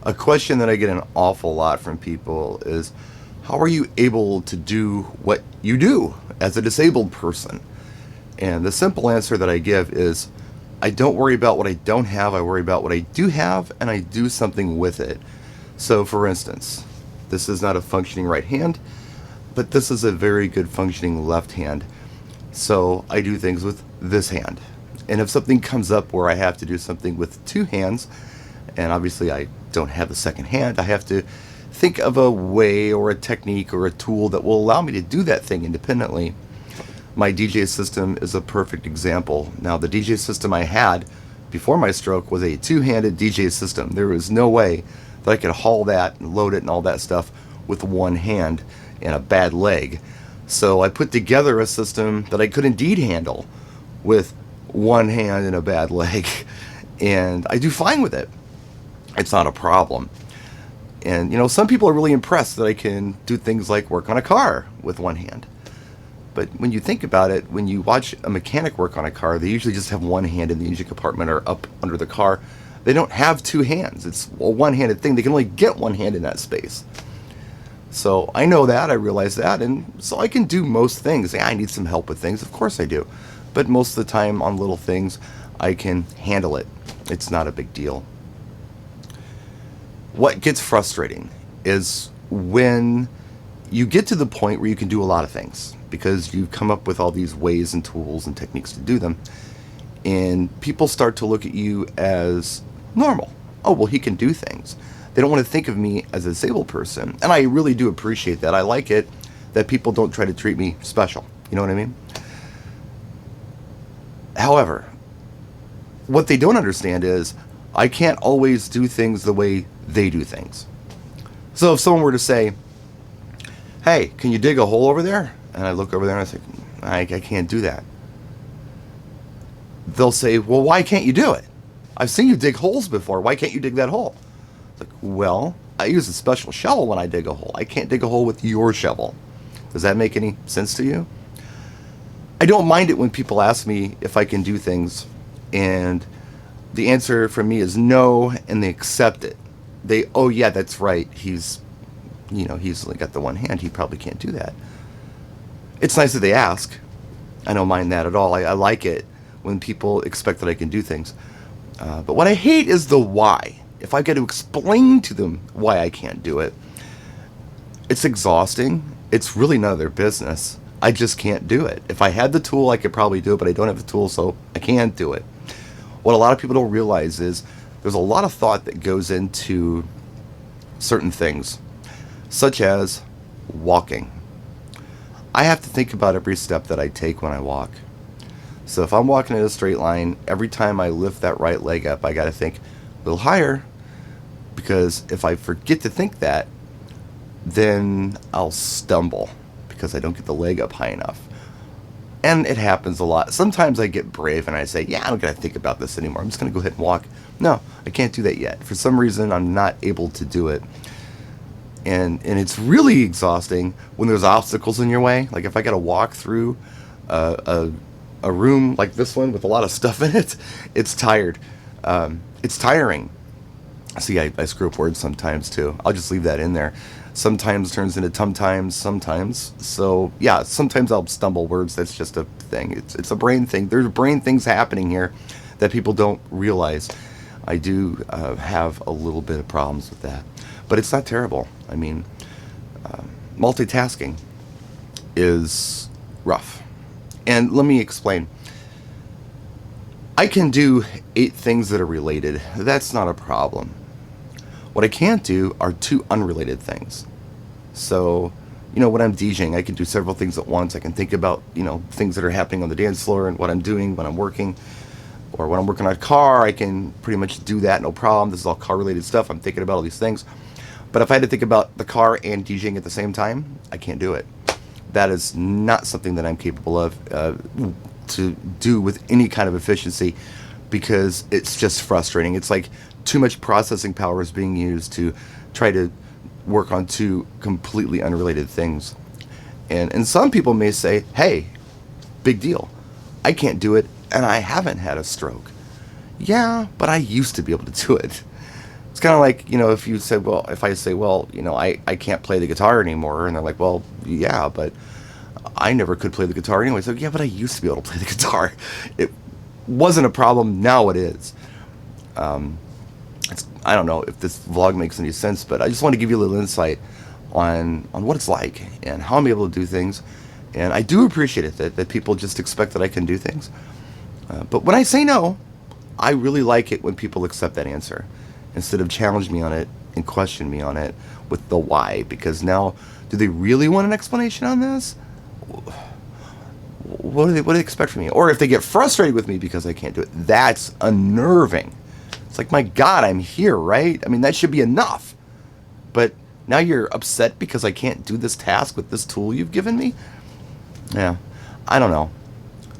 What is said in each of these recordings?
A question that I get an awful lot from people is, how are you able to do what you do as a disabled person? And the simple answer that I give is, I don't worry about what I don't have, I worry about what I do have, and I do something with it. So, for instance, this is not a functioning right hand, but this is a very good functioning left hand. So, I do things with this hand. And if something comes up where I have to do something with two hands, and obviously I don't have the second hand, I have to think of a way or a technique or a tool that will allow me to do that thing independently. My DJ system is a perfect example. Now, the DJ system I had before my stroke was a two-handed DJ system. There was no way that I could haul that and load it and all that stuff with one hand and a bad leg. So I put together a system that I could indeed handle with one hand and a bad leg, and I do fine with it. It's not a problem. And, some people are really impressed that I can do things like work on a car with one hand. But when you think about it, when you watch a mechanic work on a car, they usually just have one hand in the engine compartment or up under the car. They don't have two hands. It's a one-handed thing. They can only get one hand in that space. So I know that, I realize that, and so I can do most things. Yeah, I need some help with things, of course I do. But most of the time on little things, I can handle it. It's not a big deal. What gets frustrating is when you get to the point where you can do a lot of things because you've come up with all these ways and tools and techniques to do them, and people start to look at you as normal. Oh, well, he can do things. They don't want to think of me as a disabled person, and I really do appreciate that. I like it that people don't try to treat me special. You know what I mean? However, what they don't understand is I can't always do things the way they do things. So if someone were to say, hey, can you dig a hole over there? And I look over there and I say, I can't do that. They'll say, well, why can't you do it? I've seen you dig holes before. Why can't you dig that hole? It's like, well, I use a special shovel when I dig a hole. I can't dig a hole with your shovel. Does that make any sense to you? I don't mind it when people ask me if I can do things, and the answer from me is no, and they accept it. Oh yeah, that's right. He's only got the one hand. He probably can't do that. It's nice that they ask. I don't mind that at all. I like it when people expect that I can do things. But what I hate is the why. If I got to explain to them why I can't do it, it's exhausting. It's really none of their business. I just can't do it. If I had the tool, I could probably do it, but I don't have the tool, so I can't do it. What a lot of people don't realize is there's a lot of thought that goes into certain things, such as walking. I have to think about every step that I take when I walk. So if I'm walking in a straight line, every time I lift that right leg up, I got to think a little higher, because if I forget to think that, then I'll stumble because I don't get the leg up high enough. And it happens a lot. Sometimes I get brave and I say, yeah, I don't got to think about this anymore. I'm just going to go ahead and walk. No, I can't do that yet. For some reason, I'm not able to do it. And it's really exhausting when there's obstacles in your way. Like if I got to walk through a room like this one with a lot of stuff in it, it's tired. It's tiring. See, I screw up words sometimes too. I'll just leave that in there. Sometimes turns into sometimes. So yeah, sometimes I'll stumble words. That's just a thing. It's a brain thing. There's brain things happening here that people don't realize. I do have a little bit of problems with that, but it's not terrible. I mean, multitasking is rough. And let me explain. I can do 8 things that are related. That's not a problem. What I can't do are 2 unrelated things. So, when I'm DJing, I can do several things at once. I can think about, things that are happening on the dance floor and what I'm doing when I'm working. Or when I'm working on a car, I can pretty much do that, no problem. This is all car-related stuff. I'm thinking about all these things. But if I had to think about the car and DJing at the same time, I can't do it. That is not something that I'm capable of to do with any kind of efficiency, because it's just frustrating. It's like too much processing power is being used to try to work on 2 completely unrelated things. And some people may say, hey, big deal. I can't do it, and I haven't had a stroke. Yeah, but I used to be able to do it. It's kind of like, if you said, well, if I say, well, I can't play the guitar anymore, and they're like, well, yeah, but I never could play the guitar anyway. So, yeah, but I used to be able to play the guitar. It wasn't a problem. Now it is. I don't know if this vlog makes any sense, but I just want to give you a little insight on what it's like and how I'm able to do things. And I do appreciate it that people just expect that I can do things. But when I say no, I really like it when people accept that answer instead of challenge me on it and question me on it with the why. Because now, do they really want an explanation on this? What do they expect from me? Or if they get frustrated with me because I can't do it, that's unnerving. It's like, my God, I'm here, right? I mean, that should be enough. But now you're upset because I can't do this task with this tool you've given me? Yeah, I don't know.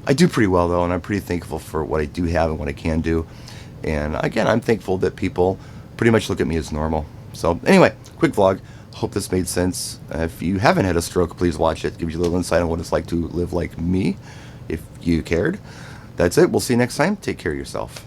I do pretty well, though, and I'm pretty thankful for what I do have and what I can do. And again, I'm thankful that people pretty much look at me as normal. So anyway, quick vlog. Hope this made sense. If you haven't had a stroke, please watch it. It gives you a little insight on what it's like to live like me, if you cared. That's it. We'll see you next time. Take care of yourself.